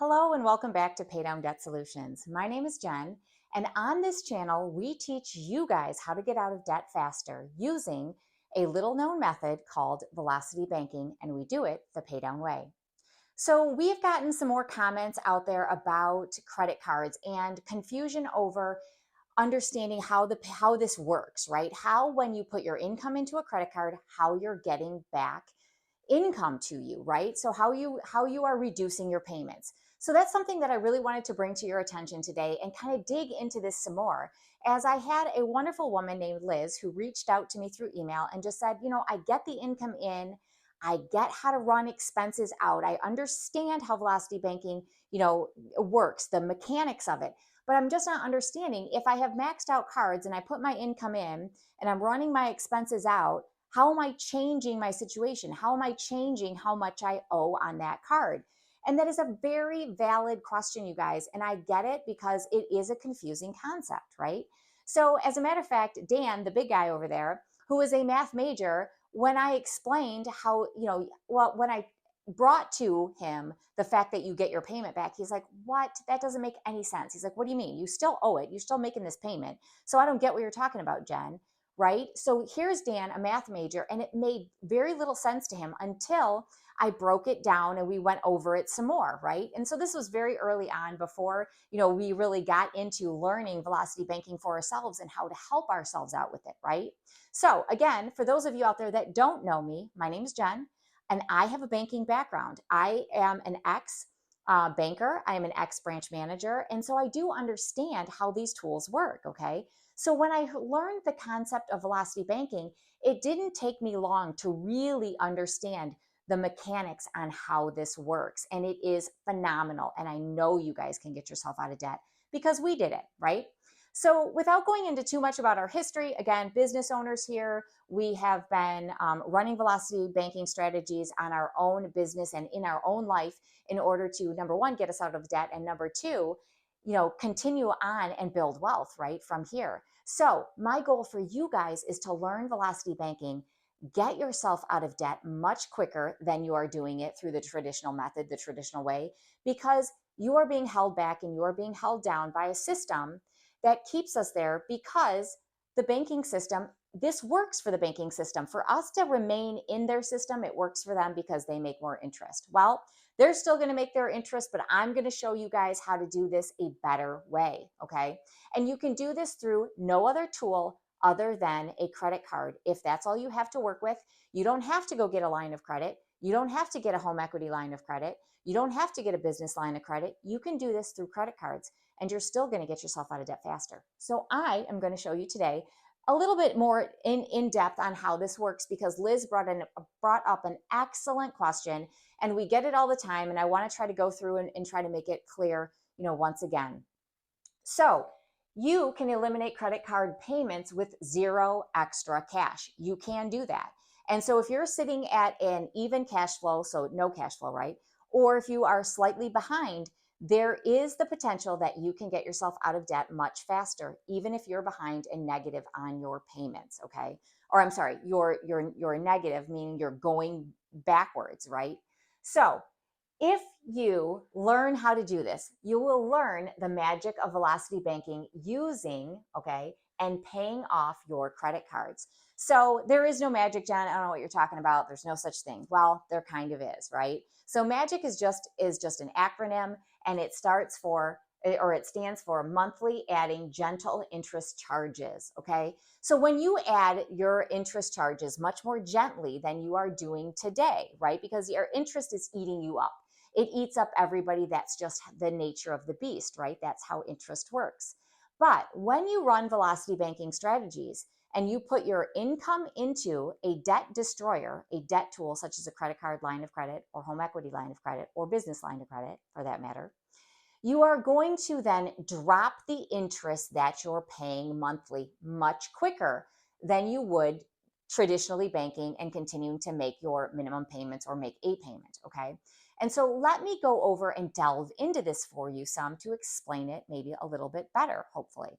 Hello and welcome back to Pay Down Debt Solutions. My name is Jen, and on this channel, we teach you guys how to get out of debt faster using a little known method called velocity banking, and we do it the pay down way. So, we've gotten some more comments out there about credit cards and confusion over understanding how this works, right? How when you put your income into a credit card, how you're getting back income to you, right? So how you are reducing your payments. So that's something that I really wanted to bring to your attention today and kind of dig into this some more. As I had a wonderful woman named Liz who reached out to me through email and just said, I get the income in, I get how to run expenses out. I understand how velocity banking, works, the mechanics of it. But I'm just not understanding if I have maxed out cards and I put my income in and I'm running my expenses out, how am I changing my situation? How am I changing how much I owe on that card? And that is a very valid question, you guys. And I get it because it is a confusing concept, right? So, as a matter of fact, Dan, the big guy over there, who is a math major, when I explained how, when I brought to him the fact that you get your payment back, he's like, what? That doesn't make any sense. He's like, what do you mean? You still owe it. You're still making this payment. So I don't get what you're talking about, Jen, right? So here's Dan, a math major, and it made very little sense to him until I broke it down and we went over it some more, right? And so this was very early on before, we really got into learning velocity banking for ourselves and how to help ourselves out with it, right? So again, for those of you out there that don't know me, my name is Jen and I have a banking background. I am an ex banker, I am an ex branch manager. And so I do understand how these tools work. Okay. So when I learned the concept of velocity banking, it didn't take me long to really understand the mechanics on how this works. And it is phenomenal. And I know you guys can get yourself out of debt because we did it, right? So, without going into too much about our history, again, business owners here, we have been running velocity banking strategies on our own business and in our own life in order to, number one, get us out of debt, and number two, continue on and build wealth, right, from here. So, my goal for you guys is to learn velocity banking, get yourself out of debt much quicker than you are doing it through the traditional method, the traditional way, because you are being held back and you are being held down by a system that keeps us there because the banking system, this works for the banking system. For us to remain in their system, it works for them because they make more interest. Well, they're still going to make their interest, but I'm going to show you guys how to do this a better way. Okay. And you can do this through no other tool other than a credit card. If that's all you have to work with, you don't have to go get a line of credit. You don't have to get a home equity line of credit. You don't have to get a business line of credit. You can do this through credit cards and you're still going to get yourself out of debt faster. So I am going to show you today a little bit more in depth on how this works because Liz brought up an excellent question and we get it all the time. And I want to try to go through and try to make it clear, once again. So you can eliminate credit card payments with zero extra cash. You can do that. And so if you're sitting at an even cash flow, so no cash flow, right? Or if you are slightly behind, there is the potential that you can get yourself out of debt much faster, even if you're behind and negative on your payments, okay? Or I'm sorry, you're negative, meaning you're going backwards, right? So if you learn how to do this, you will learn the magic of velocity banking using, okay, and paying off your credit cards. So there is no magic, Jen. I don't know what you're talking about. There's no such thing. Well, there kind of is, right? So magic is just an acronym and it stands for monthly adding gentle interest charges, okay? So when you add your interest charges much more gently than you are doing today, right? Because your interest is eating you up. It eats up everybody. That's just the nature of the beast, right? That's how interest works. But when you run velocity banking strategies and you put your income into a debt destroyer, a debt tool such as a credit card line of credit or home equity line of credit or business line of credit for that matter, you are going to then drop the interest that you're paying monthly much quicker than you would traditionally banking and continuing to make your minimum payments or make a payment, okay? And so let me go over and delve into this for you some to explain it maybe a little bit better, hopefully.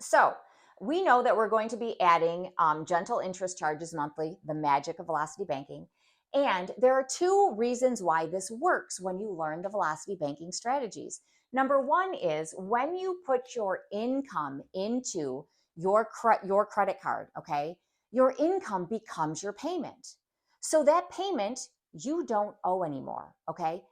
So we know that we're going to be adding gentle interest charges monthly, the magic of velocity banking. And there are two reasons why this works when you learn the velocity banking strategies. Number one is when you put your income into your credit card, okay, your income becomes your payment. So that payment you don't owe anymore, okay?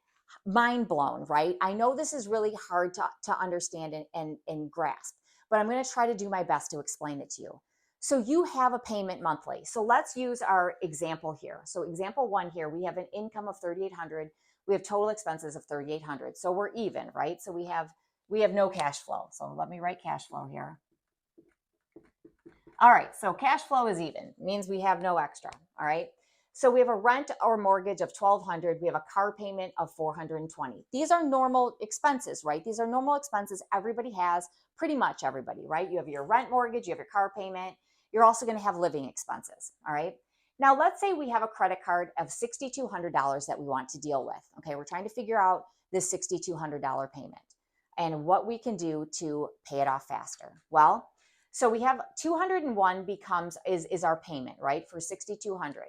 Mind blown, right? I know this is really hard to understand and grasp, but I'm going to try to do my best to explain it to you. So you have a payment monthly. So let's use our example here. So example one here, we have an income of 3,800. We have total expenses of 3,800. So we're even, right? So we have no cash flow. So let me write cash flow here. All right, so cash flow is even, means we have no extra, all right? So we have a rent or mortgage of 1,200. We have a car payment of 420. These are normal expenses, right? These are normal expenses everybody has, pretty much everybody, right? You have your rent mortgage, you have your car payment. You're also going to have living expenses, all right? Now, let's say we have a credit card of $6,200 that we want to deal with, okay? We're trying to figure out this $6,200 payment and what we can do to pay it off faster. Well, so we have 201 is our payment, right? For 6,200.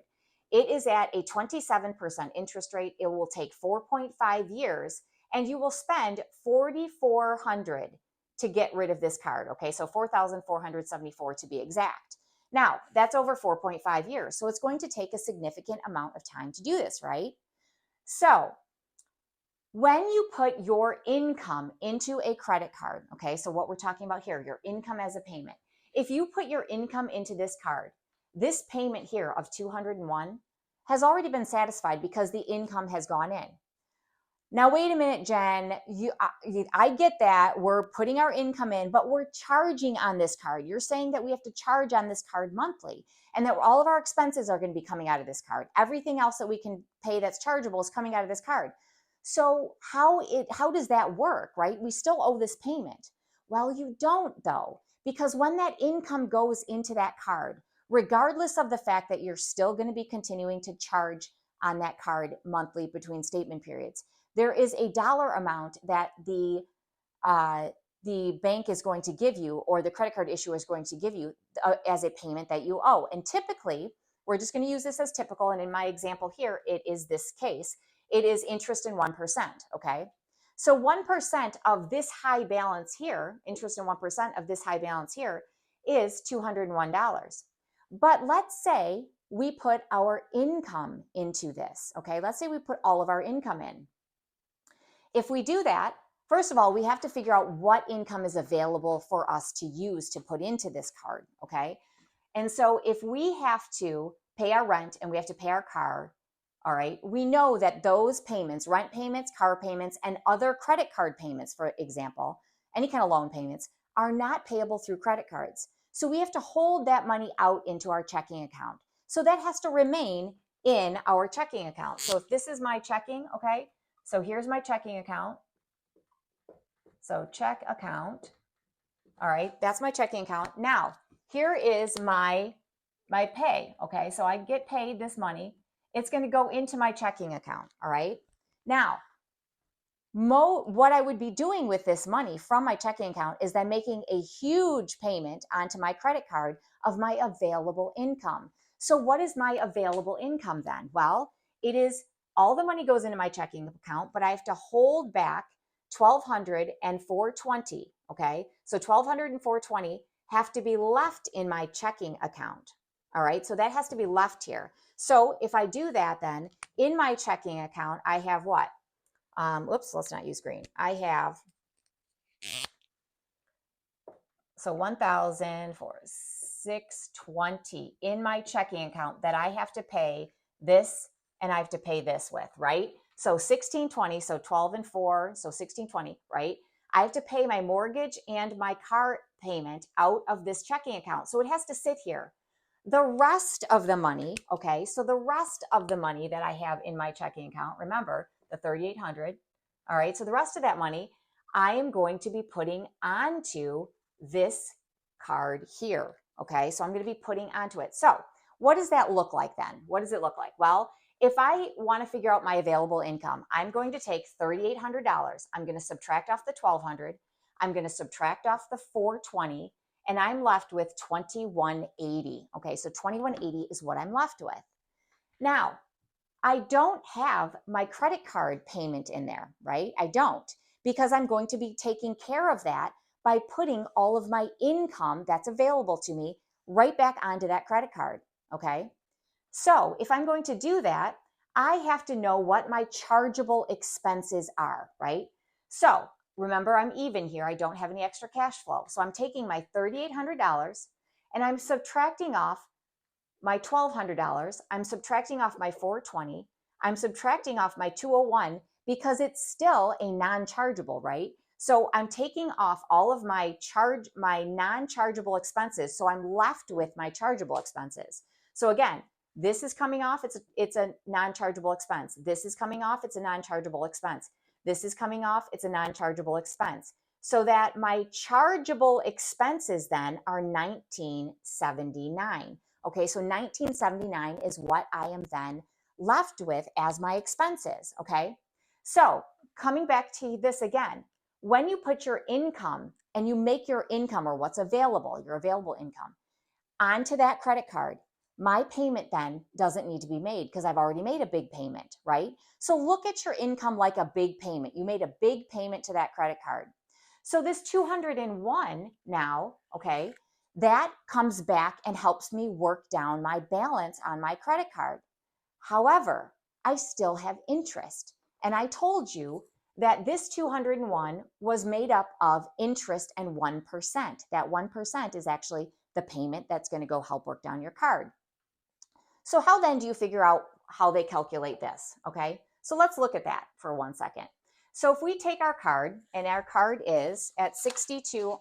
It is at a 27% interest rate. It will take 4.5 years and you will spend 4,400 to get rid of this card. Okay, so 4,474 to be exact. Now, that's over 4.5 years. So it's going to take a significant amount of time to do this, right? So when you put your income into a credit card, okay, so what we're talking about here, your income as a payment. If you put your income into this card, this payment here of 201 has already been satisfied because the income has gone in. Now, wait a minute, Jen, I get that. We're putting our income in, but we're charging on this card. You're saying that we have to charge on this card monthly and that all of our expenses are going to be coming out of this card. Everything else that we can pay that's chargeable is coming out of this card. So how does that work, right? We still owe this payment. Well, you don't though, because when that income goes into that card, regardless of the fact that you're still going to be continuing to charge on that card monthly between statement periods, there is a dollar amount that the bank is going to give you, or the credit card issuer is going to give you as a payment that you owe. And typically, we're just going to use this as typical. And in my example here, it is this case. It is interest in 1%, okay? So 1% of this high balance here, interest in 1% of this high balance here is $201. But let's say we put our income into this, okay? Let's say we put all of our income in. If we do that, first of all, we have to figure out what income is available for us to use to put into this card, okay? And so if we have to pay our rent and we have to pay our car, all right, we know that those payments, rent payments, car payments, and other credit card payments, for example, any kind of loan payments, are not payable through credit cards. So we have to hold that money out into our checking account. So that has to remain in our checking account. So if this is my checking, okay, so here's my checking account. So check account. All right, that's my checking account. Now, here is my pay, okay? So I get paid this money. It's going to go into my checking account, all right? Now, what I would be doing with this money from my checking account is then making a huge payment onto my credit card of my available income. So what is my available income then? Well, it is all the money goes into my checking account, but I have to hold back 1,200 and 420, okay? So 1,200 and 420 have to be left in my checking account, all right? So that has to be left here. So if I do that, then in my checking account, I have what? Oops, let's not use green. I have, so 1,000 for 620 in my checking account that I have to pay this and I have to pay this with, right? So 1620, so 12 and 4, so 1620, right? I have to pay my mortgage and my car payment out of this checking account. So it has to sit here. The rest of the money, okay, so the rest of the money that I have in my checking account, remember the 3,800, all right, so the rest of that money I am going to be putting onto this card here, okay, so I'm going to be putting onto it. So what does that look like then? What does it look like? Well, if I want to figure out my available income, I'm going to take $3,800. I'm going to subtract off the 1,200. I'm going to subtract off the 420. And I'm left with 2,180. Okay, so 2,180 is what I'm left with. Now, I don't have my credit card payment in there, right? I don't, because I'm going to be taking care of that by putting all of my income that's available to me right back onto that credit card. Okay. So if I'm going to do that, I have to know what my chargeable expenses are, right? So remember, I'm even here. I don't have any extra cash flow. So I'm taking my $3,800 and I'm subtracting off my $1,200. I'm subtracting off my 420. I'm subtracting off my 201 because it's still a non-chargeable, right? So I'm taking off all of my non-chargeable expenses. So I'm left with my chargeable expenses. So again, this is coming off, it's a non-chargeable expense. This is coming off, it's a non-chargeable expense. This is coming off, it's a non-chargeable expense. So that my chargeable expenses then are $19.79. Okay, so $19.79 is what I am then left with as my expenses. Okay, so coming back to this again, when you put your income and you make your income or what's available, your available income, onto that credit card, my payment then doesn't need to be made because I've already made a big payment, right? So look at your income like a big payment. You made a big payment to that credit card. So this 201 now, okay, that comes back and helps me work down my balance on my credit card. However, I still have interest. And I told you that this 201 was made up of interest and 1%. That 1% is actually the payment that's going to go help work down your card. So how then do you figure out how they calculate this? Okay, so let's look at that for 1 second. So if we take our card and our card is at 62,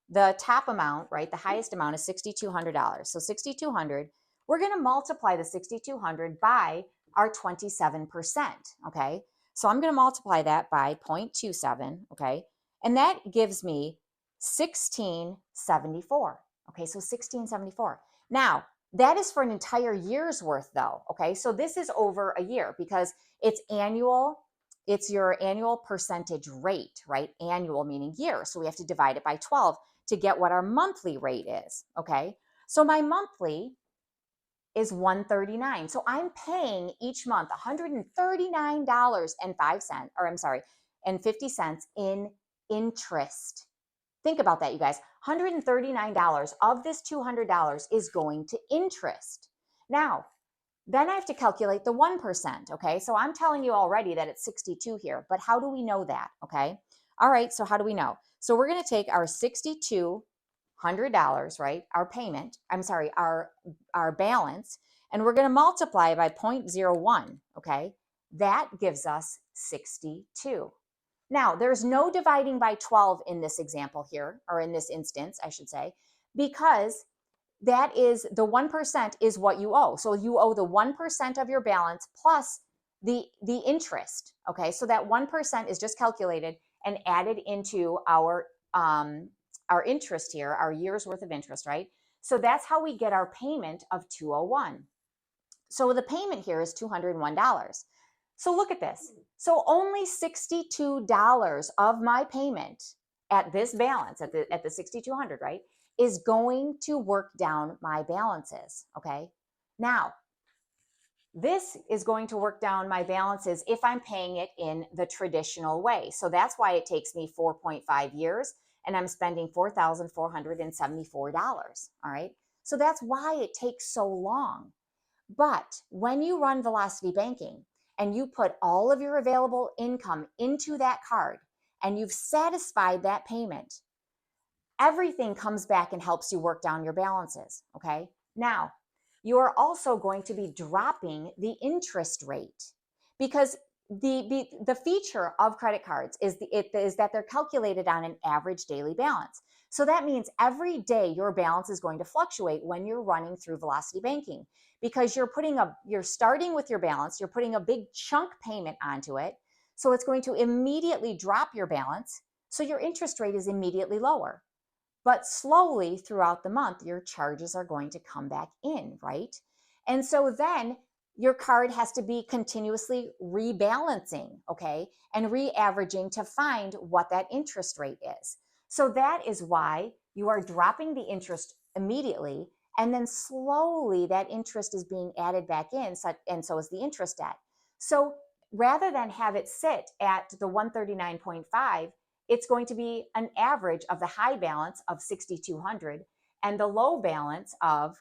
the top amount, right? The highest amount is $6,200. So 6,200, we're going to multiply the 6,200 by our 27%. Okay, so I'm going to multiply that by 0.27. Okay, and that gives me 1674. Okay, so 1674. Now, that is for an entire year's worth though. Okay, so this is over a year because it's annual. It's your annual percentage rate, right? Annual meaning year. So we have to divide it by 12 to get what our monthly rate is. Okay, so my monthly is $139. So I'm paying each month $139.05, or I'm sorry, and 50 cents in interest. Think about that, you guys. $139 of this $200 is going to interest. Now, then I have to calculate the 1%. Okay, so I'm telling you already that it's 62 here, but how do we know that? Okay, all right, so how do we know? So we're going to take our $6,200, right? Our payment, I'm sorry, our balance, and we're going to multiply by 0.01. Okay, that gives us 62. Now, there's no dividing by 12 in this example here, or in this instance, I should say, because that is the 1% is what you owe. So you owe the 1% of your balance plus the interest. Okay, so that 1% is just calculated and added into our interest here, our year's worth of interest, right? So that's how we get our payment of 201. So the payment here is $201. So look at this. So only $62 of my payment at this balance, at the 6,200, right, is going to work down my balances. Okay. Now, this is going to work down my balances if I'm paying it in the traditional way. So that's why it takes me 4.5 years and I'm spending $4,474. All right. So that's why it takes so long. But when you run Velocity Banking and you put all of your available income into that card and you've satisfied that payment, everything comes back and helps you work down your balances. Okay. Now, you are also going to be dropping the interest rate because the feature of credit cards is that they're calculated on an average daily balance. So that means every day your balance is going to fluctuate when you're running through Velocity Banking because you're starting with your balance, you're putting a big chunk payment onto it. So it's going to immediately drop your balance. So your interest rate is immediately lower. But slowly throughout the month, your charges are going to come back in, right? And so then your card has to be continuously rebalancing, okay, and re-averaging to find what that interest rate is. So that is why you are dropping the interest immediately And then slowly that interest is being added back in, and so is the interest debt. So rather than have it sit at the 139.5, it's going to be an average of the high balance of 6,200 and the low balance of,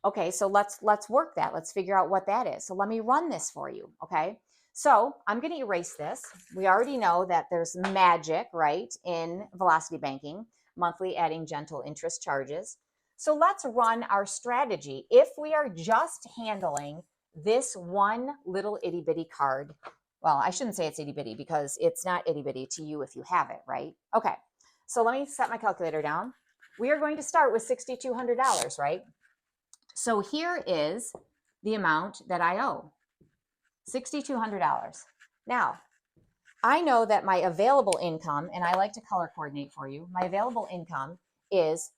okay, so let's work that. Let's figure out what that is. So let me run this for you, okay? So I'm going to erase this. We already know that there's magic, right, in velocity banking, monthly adding gentle interest charges. So let's run our strategy. If we are just handling this one little itty bitty card, well, I shouldn't say it's itty bitty because it's not itty bitty to you if you have it, right? Okay, so let me set my calculator down. We are going to start with $6,200, right? So here is the amount that I owe, $6,200. Now, I know that my available income, and I like to color coordinate for you, my available income is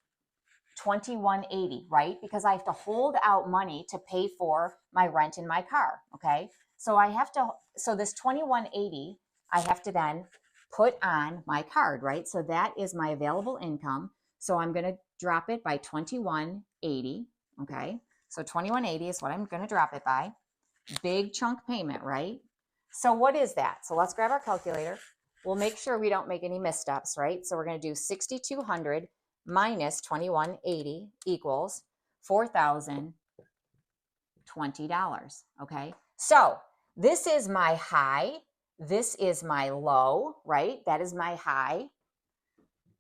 $2,180, right? Because I have to hold out money to pay for my rent in my car, okay? So this $2,180, I have to then put on my card, right? So that is my available income. So I'm going to drop it by $2,180, okay? So $2,180 is what I'm going to drop it by. Big chunk payment, right? So what is that? So let's grab our calculator. We'll make sure we don't make any missteps, right? So we're going to do 6,200 minus 2,180 equals $4,020, okay? So this is my high. This is my low, right? That is my high.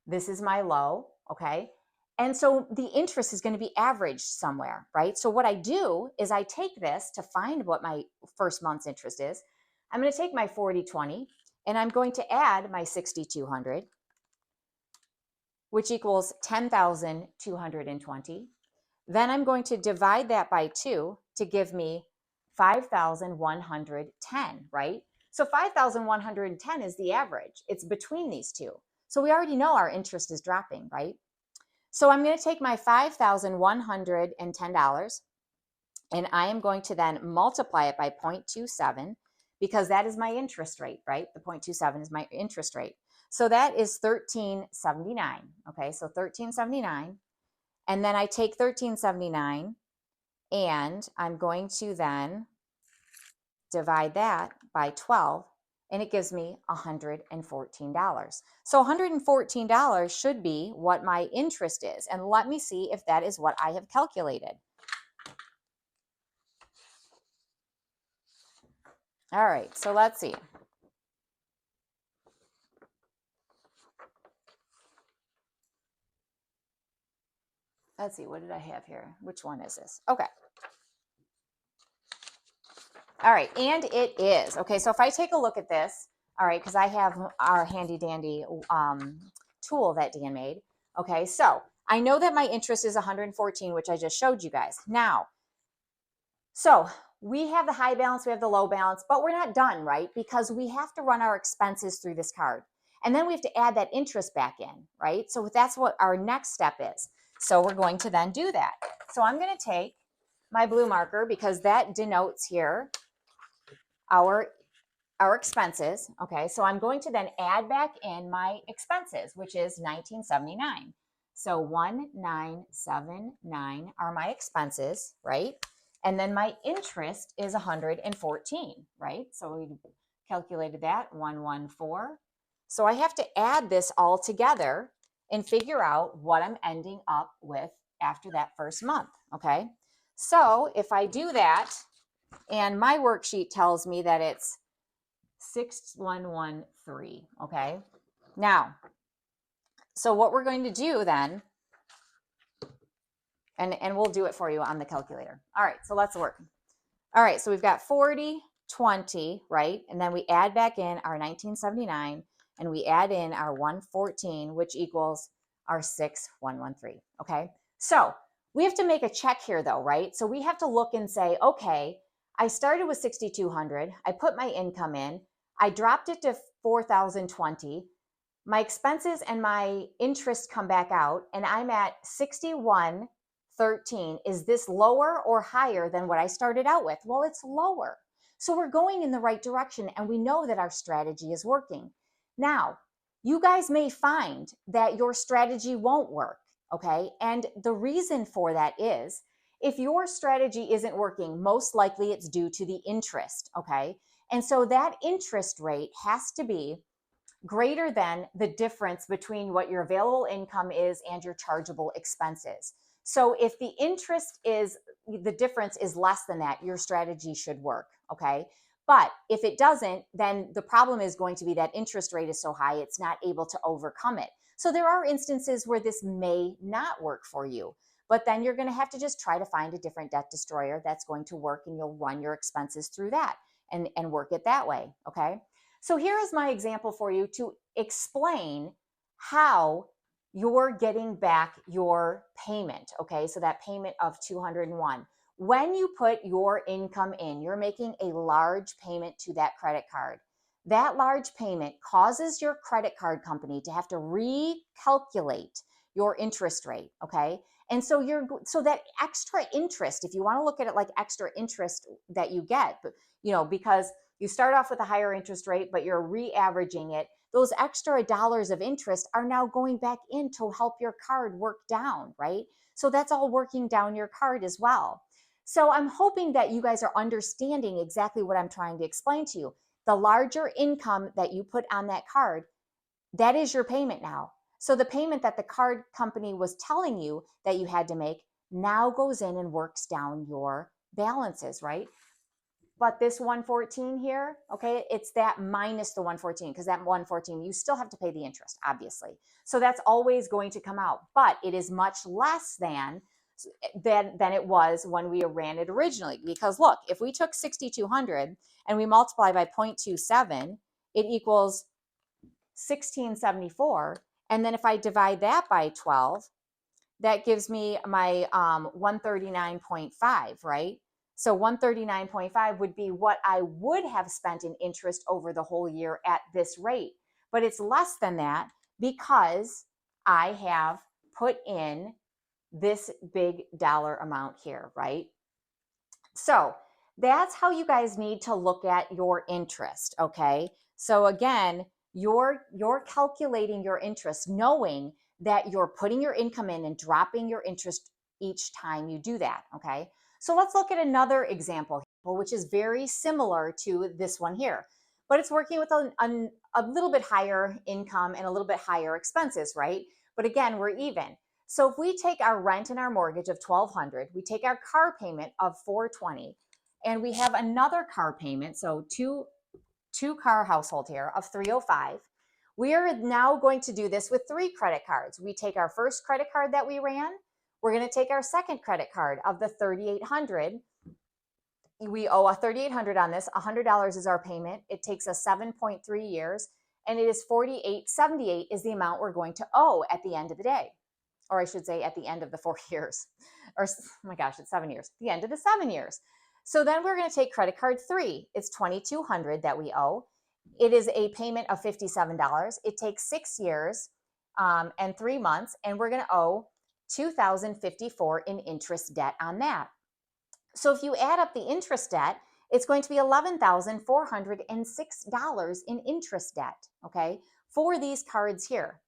This is my low, okay? And so the interest is going to be averaged somewhere, right? So what I do is I take this to find what my first month's interest is. I'm going to take my 40/20 and I'm going to add my 6,200, which equals 10,220. Then I'm going to divide that by 2 to give me 5,110, right? So 5,110 is the average. It's between these two. So we already know our interest is dropping, right? So I'm going to take my $5,110 and I am going to then multiply it by 0.27 because that is my interest rate, right? The 0.27 is my interest rate. So that is $13.79. Okay, so $13.79. And then I take $13.79 and I'm going to then divide that by 12 and it gives me $114. So $114 should be what my interest is. And let me see if that is what I have calculated. All right, so let's see. Let's see, what did I have here? Which one is this? Okay. All right, and it is. Okay, so if I take a look at this, all right, because I have our handy dandy tool that Dan made. Okay, so I know that my interest is 114, which I just showed you guys. Now, so we have the high balance, we have the low balance, but we're not done, right? Because we have to run our expenses through this card. And then we have to add that interest back in, right? So that's what our next step is. So we're going to then do that. So I'm going to take my blue marker because that denotes here our expenses. Okay, so I'm going to then add back in my expenses, which is $19.79. So $19.79 are my expenses, right? And then my interest is 114, right? So we calculated that, 114. So I have to add this all together and figure out what I'm ending up with after that first month, okay? So if I do that, and my worksheet tells me that it's 6113, okay? Now, so what we're going to do then, and we'll do it for you on the calculator. All right, so let's work. All right, so we've got 40/20, right? And then we add back in our 1979 and we add in our 114, which equals our 6113, okay? So we have to make a check here though, right? So we have to look and say, okay, I started with 6,200. I put my income in. I dropped it to 4,020. My expenses and my interest come back out, and I'm at 6113. Is this lower or higher than what I started out with? Well, it's lower. So we're going in the right direction, and we know that our strategy is working. Now, you guys may find that your strategy won't work. okay? And the reason for that is if your strategy isn't working, most likely it's due to the interest, okay? And so that interest rate has to be greater than the difference between what your available income is and your chargeable expenses. So if the interest is, the difference is less than that, your strategy should work, okay? But if it doesn't, then the problem is going to be that interest rate is so high, it's not able to overcome it. So there are instances where this may not work for you, but then you're going to have to just try to find a different debt destroyer that's going to work, and you'll run your expenses through that and work it that way, okay? So here is my example for you to explain how you're getting back your payment, okay? So that payment of 201. When you put your income in, you're making a large payment to that credit card. That large payment causes your credit card company to have to recalculate your interest rate, okay? And so so that extra interest, if you want to look at it like extra interest that you get, but because you start off with a higher interest rate, but you're re-averaging it, those extra dollars of interest are now going back in to help your card work down, right? So that's all working down your card as well. So I'm hoping that you guys are understanding exactly what I'm trying to explain to you. The larger income that you put on that card, that is your payment now. So the payment that the card company was telling you that you had to make now goes in and works down your balances, right? But this 114 here, okay, it's that minus the 114, because that 114, you still have to pay the interest, obviously. So that's always going to come out, but it is much less than it was when we ran it originally. Because look, if we took 6,200 and we multiply by 0.27, it equals 1674. And then if I divide that by 12, that gives me my 139.5, right? So 139.5 would be what I would have spent in interest over the whole year at this rate. But it's less than that because I have put in this big dollar amount here, right? So that's how you guys need to look at your interest, okay? So again, you're calculating your interest knowing that you're putting your income in and dropping your interest each time you do that, okay? So let's look at another example, which is very similar to this one here, but it's working with a little bit higher income and a little bit higher expenses, right? But again, we're even. So if we take our rent and our mortgage of $1,200, we take our car payment of $420, and we have another car payment, so two car household here of $305. We are now going to do this with 3 credit cards. We take our first credit card that we ran. We're going to take our second credit card of the $3,800. We owe a $3,800 on this. $100 is our payment. It takes us 7.3 years, and it is $4,878 is the amount we're going to owe at the end of the day. Or I should say at the end of the 4 years. Or, oh my gosh, it's 7 years. The end of the 7 years. So then we're going to take credit card 3. It's $2,200 that we owe. It is a payment of $57. It takes 6 years and 3 months, and we're going to owe $2,054 in interest debt on that. So if you add up the interest debt, it's going to be $11,406 in interest debt, okay, for these cards here.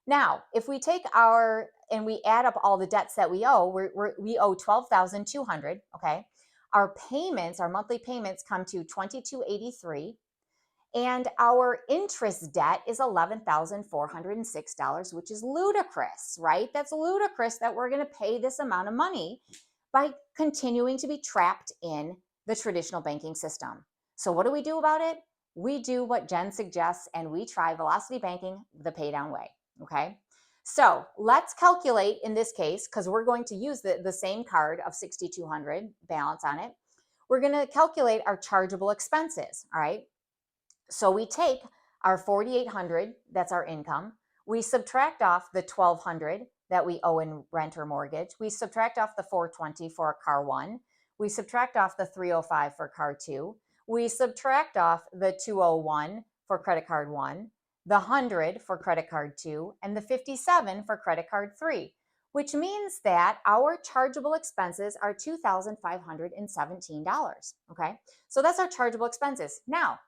Now, if we take and we add up all the debts that we owe, we owe $12,200, okay? Our payments, our monthly payments come to $2,283, and our interest debt is $11,406, which is ludicrous, right? That's ludicrous that we're going to pay this amount of money by continuing to be trapped in the traditional banking system. So what do we do about it? We do what Jen suggests, and we try velocity banking the pay down way. Okay, so let's calculate in this case, because we're going to use the same card of 6,200 balance on it. We're going to calculate our chargeable expenses. All right, so we take our 4,800, that's our income. We subtract off the 1,200 that we owe in rent or mortgage. We subtract off the 420 for car 1. We subtract off the 305 for car 2. We subtract off the 201 for credit card 1. The 100 for credit card 2, and the 57 for credit card 3, which means that our chargeable expenses are $2,517. Okay, so that's our chargeable expenses. Now,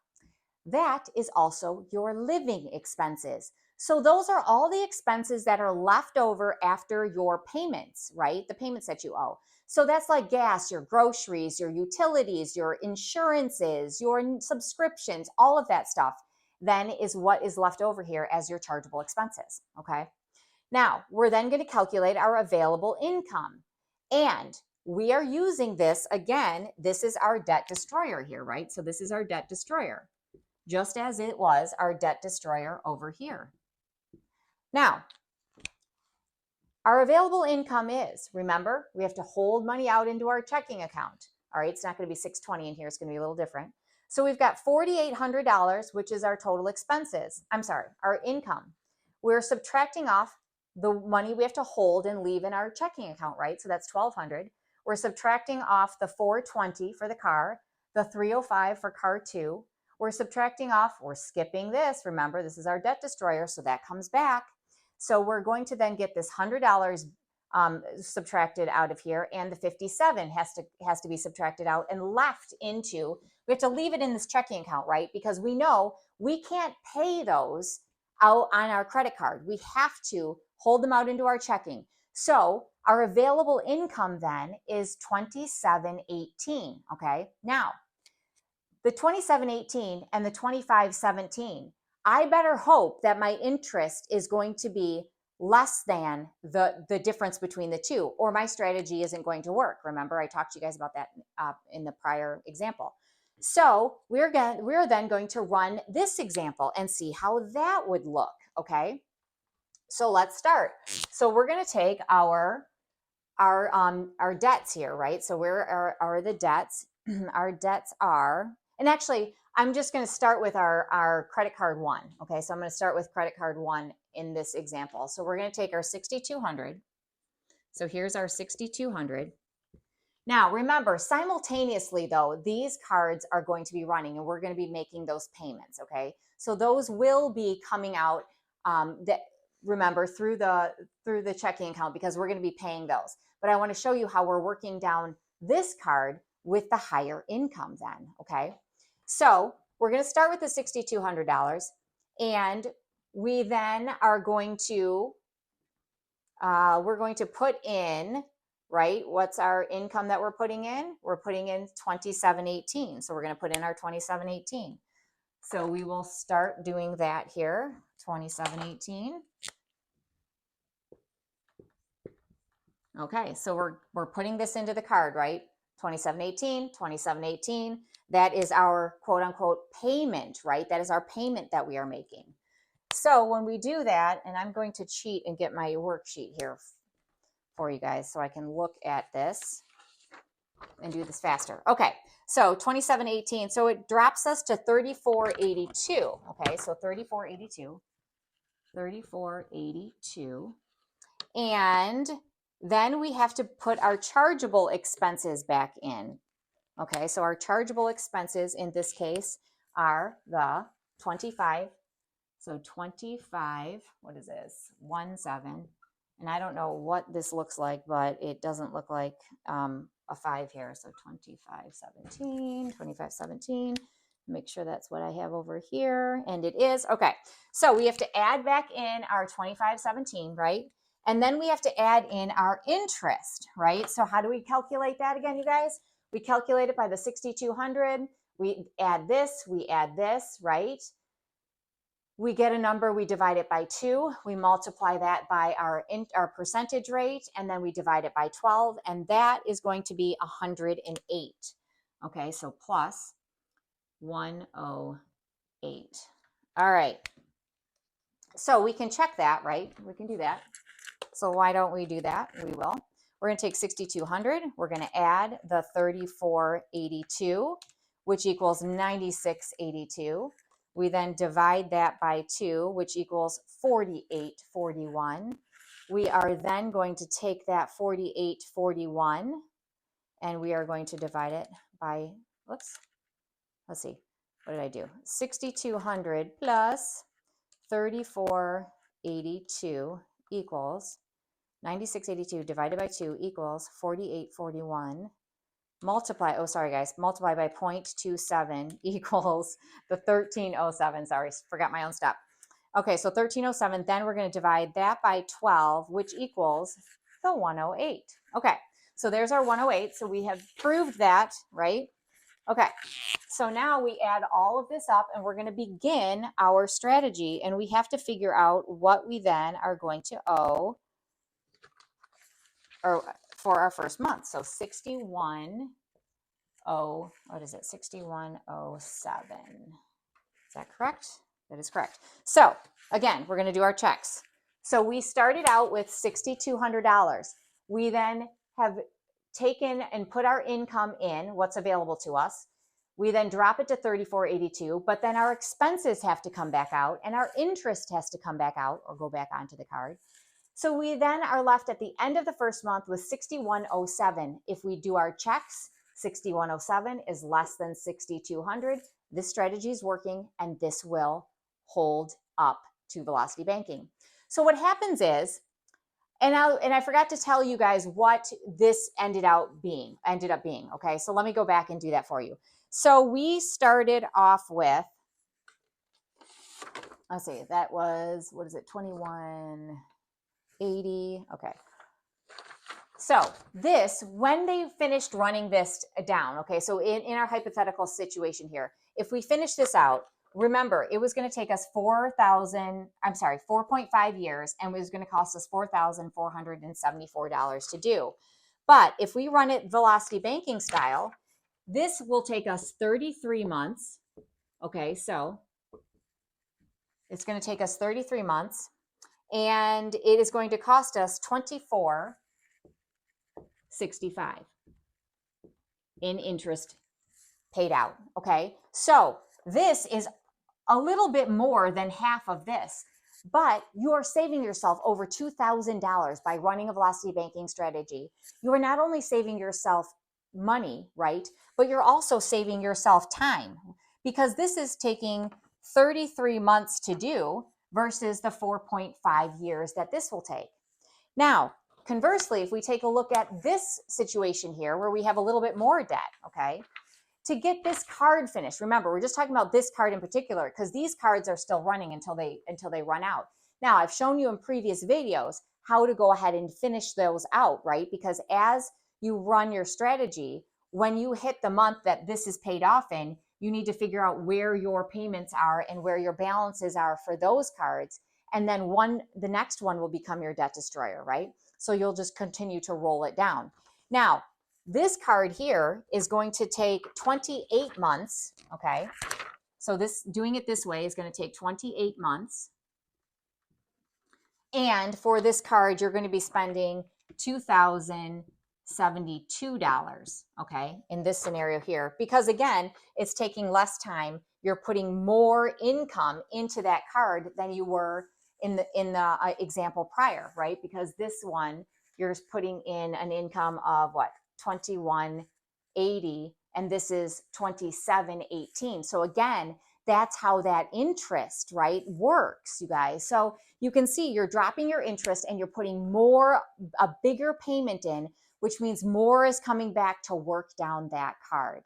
that is also your living expenses. So those are all the expenses that are left over after your payments, right? The payments that you owe. So that's like gas, your groceries, your utilities, your insurances, your subscriptions, all of that stuff then is what is left over here as your chargeable expenses, okay? Now, we're then going to calculate our available income. And we are using this, again, this is our debt destroyer here, right? So this is our debt destroyer, just as it was our debt destroyer over here. Now, our available income is, remember, we have to hold money out into our checking account. All right, it's not going to be 620 in here, it's going to be a little different. So we've got $4,800, which is our total expenses. I'm sorry, our income. We're subtracting off the money we have to hold and leave in our checking account, right? So that's $1,200. We're subtracting off the $420 for the car, the $305 for car 2. We're subtracting off, we're skipping this. Remember, this is our debt destroyer, so that comes back. So we're going to then get this $100 subtracted out of here, and the 57 has to be subtracted out and left into. We have to leave it in this checking account, right? Because we know we can't pay those out on our credit card. We have to hold them out into our checking. So our available income then is $2,718. Okay. Now, the $2,718 and the $2,517. I better hope that my interest is going to be less than the difference between the two, or my strategy isn't going to work. Remember, I talked to you guys about that in the prior example. So we're then going to run this example and see how that would look, okay? So let's start. So we're going to take our debts here, right? So where are the debts? Our debts are, and actually, I'm just going to start with our credit card 1. Okay, so I'm going to start with credit card 1 in this example. So we're going to take our 6,200. So here's our 6,200. Now, remember, simultaneously though, these cards are going to be running and we're going to be making those payments, okay? So those will be coming out, remember, through the checking account, because we're going to be paying those. But I want to show you how we're working down this card with the higher income then, okay? So we're going to start with the $6,200, and we then are going to, we're going to put in, right? What's our income that we're putting in? We're putting in $2,718. So we're going to put in our $2,718. So we will start doing that here, $2,718. Okay, so we're putting this into the card, right? 2718, 2718. That is our quote unquote payment, right? That is our payment that we are making. So when we do that, and I'm going to cheat and get my worksheet here for you guys so I can look at this and do this faster. Okay, so 2718. So it drops us to 3482. Okay, so 3482. 3482. And then we have to put our chargeable expenses back in. Okay, so our chargeable expenses in this case are the 25. So 25, what is this? 17. And I don't know what this looks like, but it doesn't look like a 5 here. So 2517, 2517. Make sure that's what I have over here. And it is. Okay, so we have to add back in our 2517, right? And then we have to add in our interest, right? So how do we calculate that again, you guys? We calculate it by the 6,200. We add this, right? We get a number, we divide it by 2. We multiply that by our percentage rate, and then we divide it by 12, and that is going to be 108. Okay, so plus 108. All right. So we can check that, right? We can do that. So why don't we do that? We will. We're going to take 6,200. We're going to add the 3482, which equals 9682. We then divide that by 2, which equals 4841. We are then going to take that 4841 and we are going to divide it by, let's see, what did I do? 6,200 plus 3482 equals 9682 divided by 2 equals 4841. multiply, oh, sorry guys, multiply by 0.27 equals the 1307. Sorry, forgot my own step. Okay, so 1307, then we're going to divide that by 12, which equals the 108. Okay, so there's our 108. So we have proved that, right? Okay, so now we add all of this up and we're going to begin our strategy, and we have to figure out what we then are going to owe or for our first month. So 61, what is it? 6107. Is that correct? That is correct. So again, we're going to do our checks. So we started out with $6,200. We then have taken and put our income in, what's available to us. We then drop it to $34.82, but then our expenses have to come back out and our interest has to come back out or go back onto the card. So we then are left at the end of the first month with $6,107. If we do our checks, $6,107 is less than $6,200. This strategy is working and this will hold up to velocity banking. So what happens is, and I forgot to tell you guys what this ended up being. Okay, so let me go back and do that for you. So we started off with, let's see, that was, what is it, 2180. Okay. So this, when they finished running this down, okay, so in our hypothetical situation here, if we finish this out, remember, it was going to take us 4.5 years, and it was going to cost us $4,474 to do. But if we run it velocity banking style, this will take us 33 months. Okay, so it's going to take us 33 months, and it is going to cost us $24.65 in interest paid out. Okay, so this is a little bit more than half of this, but you are saving yourself over $2,000 by running a velocity banking strategy. You are not only saving yourself money, right, but you're also saving yourself time, because this is taking 33 months to do versus the 4.5 years that this will take. Now, conversely, if we take a look at this situation here where we have a little bit more debt, okay, to get this card finished, remember, we're just talking about this card in particular because these cards are still running until they run out. Now, I've shown you in previous videos how to go ahead and finish those out, right? Because as you run your strategy, when you hit the month that this is paid off in, you need to figure out where your payments are and where your balances are for those cards. And then the next one will become your debt destroyer, right? So you'll just continue to roll it down. Now, this card here is going to take 28 months, okay? So doing it this way is going to take 28 months. And for this card, you're going to be spending $2,072, okay, in this scenario here. Because again, it's taking less time. You're putting more income into that card than you were in the example prior, right? Because this one, you're putting in an income of what? 2180, and this is 2718. So again, that's how that interest, right, works, you guys. So you can see you're dropping your interest and you're putting a bigger payment in, which means more is coming back to work down that card.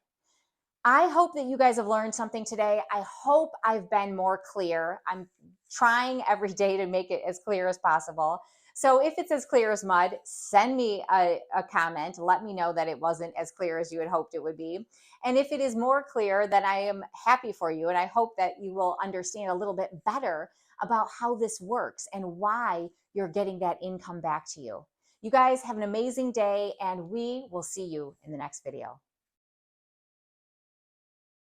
I hope that you guys have learned something today. I hope I've been more clear. I'm trying every day to make it as clear as possible. So if it's as clear as mud, send me a comment. Let me know that it wasn't as clear as you had hoped it would be. And if it is more clear, then I am happy for you. And I hope that you will understand a little bit better about how this works and why you're getting that income back to you. You guys have an amazing day, and we will see you in the next video.